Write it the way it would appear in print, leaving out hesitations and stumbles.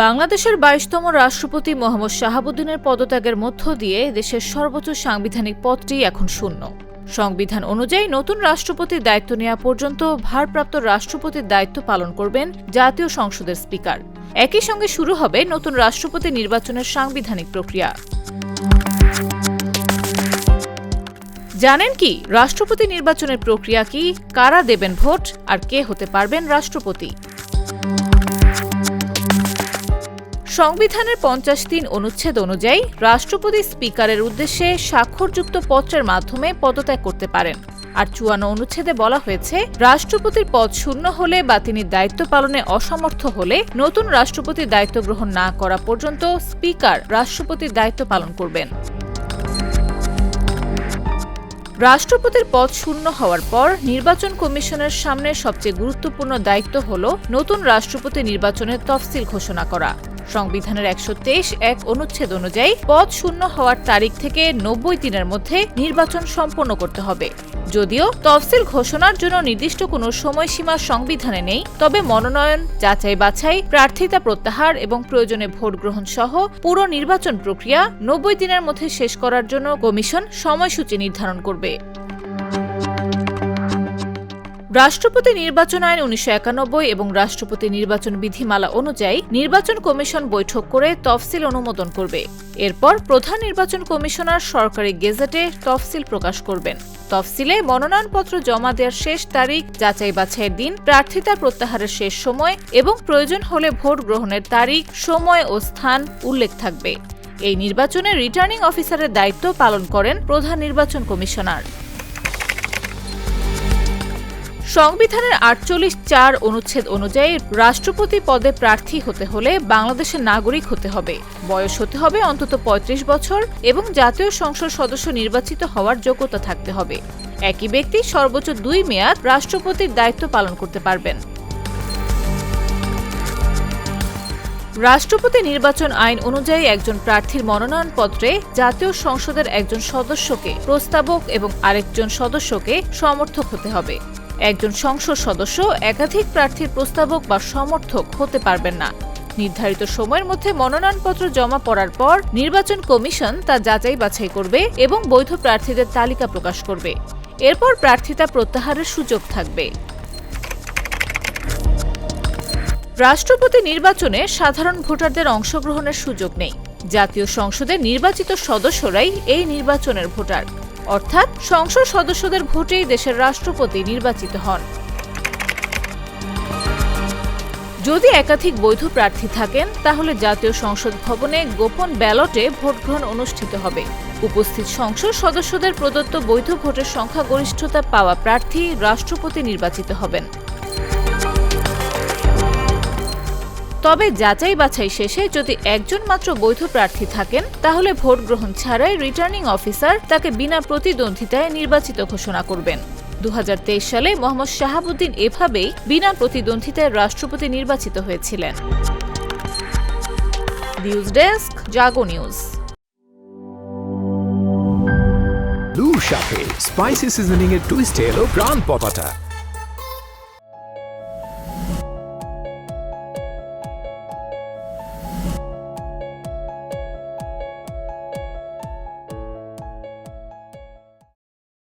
বাংলাদেশের ২২তম রাষ্ট্রপতি মোহাম্মদ শাহাবুদ্দিনের পদত্যাগের মধ্য দিয়ে দেশের সর্বোচ্চ সাংবিধানিক পদটি এখন শূন্য। সংবিধান অনুযায়ী নতুন রাষ্ট্রপতির দায়িত্ব নেওয়া পর্যন্ত ভারপ্রাপ্ত রাষ্ট্রপতির দায়িত্ব পালন করবেন জাতীয় সংসদের স্পিকার। একই সঙ্গে শুরু হবে নতুন রাষ্ট্রপতি নির্বাচনের সাংবিধানিক প্রক্রিয়া। জানেন কি রাষ্ট্রপতি নির্বাচনের প্রক্রিয়া কি, কারা দেবেন ভোট, আর কে হতে পারবেন রাষ্ট্রপতি? সংবিধানের ৫০(৩) অনুচ্ছেদ অনুযায়ী রাষ্ট্রপতি স্পিকারের উদ্দেশ্যে স্বাক্ষরযুক্ত পত্রের মাধ্যমে পদত্যাগ করতে পারেন। আর ৫৪ অনুচ্ছেদে বলা হয়েছে, রাষ্ট্রপতির পদ শূন্য হলে বা তিনি দায়িত্ব পালনে অসমর্থ হলে নতুন রাষ্ট্রপতির দায়িত্ব গ্রহণ না করা পর্যন্ত স্পিকার রাষ্ট্রপতির দায়িত্ব পালন করবেন। রাষ্ট্রপতির পদ শূন্য হওয়ার পর নির্বাচন কমিশনের সামনে সবচেয়ে গুরুত্বপূর্ণ দায়িত্ব হল নতুন রাষ্ট্রপতি নির্বাচনের তফসিল ঘোষণা করা। সংবিধানের ১২৩(১) অনুচ্ছেদ অনুযায়ী পদ শূন্য হওয়ার তারিখ থেকে ৯০ দিনের মধ্যে নির্বাচন সম্পন্ন করতে হবে। যদিও তফসিল ঘোষণার জন্য নির্দিষ্ট কোনো সময়সীমা সংবিধানে নেই, তবে মনোনয়ন, যাচাই বাছাই, প্রার্থিতা প্রত্যাহার এবং প্রয়োজনে ভোট গ্রহণ সহ পুরো নির্বাচন প্রক্রিয়া ৯০ দিনের মধ্যে শেষ করার জন্য কমিশন সময়সূচি নির্ধারণ করবে। রাষ্ট্রপতি নির্বাচন আইন ১৯৯১ এবং রাষ্ট্রপতি নির্বাচন বিধিমালা অনুযায়ী নির্বাচন কমিশন বৈঠক করে তফসিল অনুমোদন করবে। এরপর প্রধান নির্বাচন কমিশনার সরকারি গেজেটে তফসিল প্রকাশ করবেন। তফসিলে মনোনয়নপত্র জমা দেওয়ার শেষ তারিখ, যাচাই বাছাইয়ের দিন, প্রার্থিতা প্রত্যাহারের শেষ সময় এবং প্রয়োজন হলে ভোট গ্রহণের তারিখ, সময় ও স্থান উল্লেখ থাকবে। এই নির্বাচনে রিটার্নিং অফিসারের দায়িত্ব পালন করেন প্রধান নির্বাচন কমিশনার। সংবিধানের ৪৮(৪) অনুচ্ছেদ অনুযায়ী রাষ্ট্রপতি পদে প্রার্থী হতে হলে বাংলাদেশের নাগরিক হতে হবে, বয়স হতে হবে অন্তত ৩৫ বছর এবং জাতীয় সংসদ সদস্য নির্বাচিত হওয়ার যোগ্যতা থাকতে হবে। একই ব্যক্তি সর্বোচ্চ ২ মেয়াদ রাষ্ট্রপতির দায়িত্ব পালন করতে পারবেন। রাষ্ট্রপতি নির্বাচন আইন অনুযায়ী একজন প্রার্থীর মনোনয়নপত্রে জাতীয় সংসদের একজন সদস্যকে প্রস্তাবক এবং আরেকজন সদস্যকে সমর্থক হতে হবে। একজন সংসদ সদস্য একাধিক প্রার্থীর প্রস্তাবক বা সমর্থক হতে পারবেন না। নির্ধারিত সময়ের মধ্যে মনোনয়নপত্র জমা পড়ার পর নির্বাচন কমিশন তা যাচাই বাছাই করবে এবং বৈধ প্রার্থীদের তালিকা প্রকাশ করবে। এরপর প্রার্থিতা প্রত্যাহারের সুযোগ থাকবে। রাষ্ট্রপতি নির্বাচনে সাধারণ ভোটারদের অংশগ্রহণের সুযোগ নেই। জাতীয় সংসদের নির্বাচিত সদস্যরাই এই নির্বাচনের ভোটার, অর্থাৎ সংসদ সদস্যদের ভোটেই দেশের রাষ্ট্রপতি নির্বাচিত হন। যদি একাধিক বৈধ প্রার্থী থাকেন তাহলে জাতীয় সংসদ ভবনে গোপন ব্যালটে ভোট গ্রহণ অনুষ্ঠিত হবে। উপস্থিত সংসদ সদস্যদের প্রদত্ত বৈধ ভোটের সংখ্যাগরিষ্ঠতা পাওয়া প্রার্থী রাষ্ট্রপতি নির্বাচিত হবেন। তবে যাচাই বাছাই শেষে যদি একজন মাত্র বৈধ প্রার্থী থাকেন তাহলে ভোট গ্রহণ ছাড়াই রিটার্নিং অফিসার তাকে বিনা প্রতিদ্বন্দ্বিতায় নির্বাচিত ঘোষণা করবেন। ২০২৩ সালে মোহাম্মদ শাহাবুদ্দিন এভাবেই বিনা প্রতিদ্বন্দ্বিতায় রাষ্ট্রপতি নির্বাচিত হয়েছিলেন। নিউজ ডেস্ক, জাগো নিউজ। ব্লু শাকে স্পাইসি সিজনিং এর টুইস্ট এলো প্রাণ পপাটা।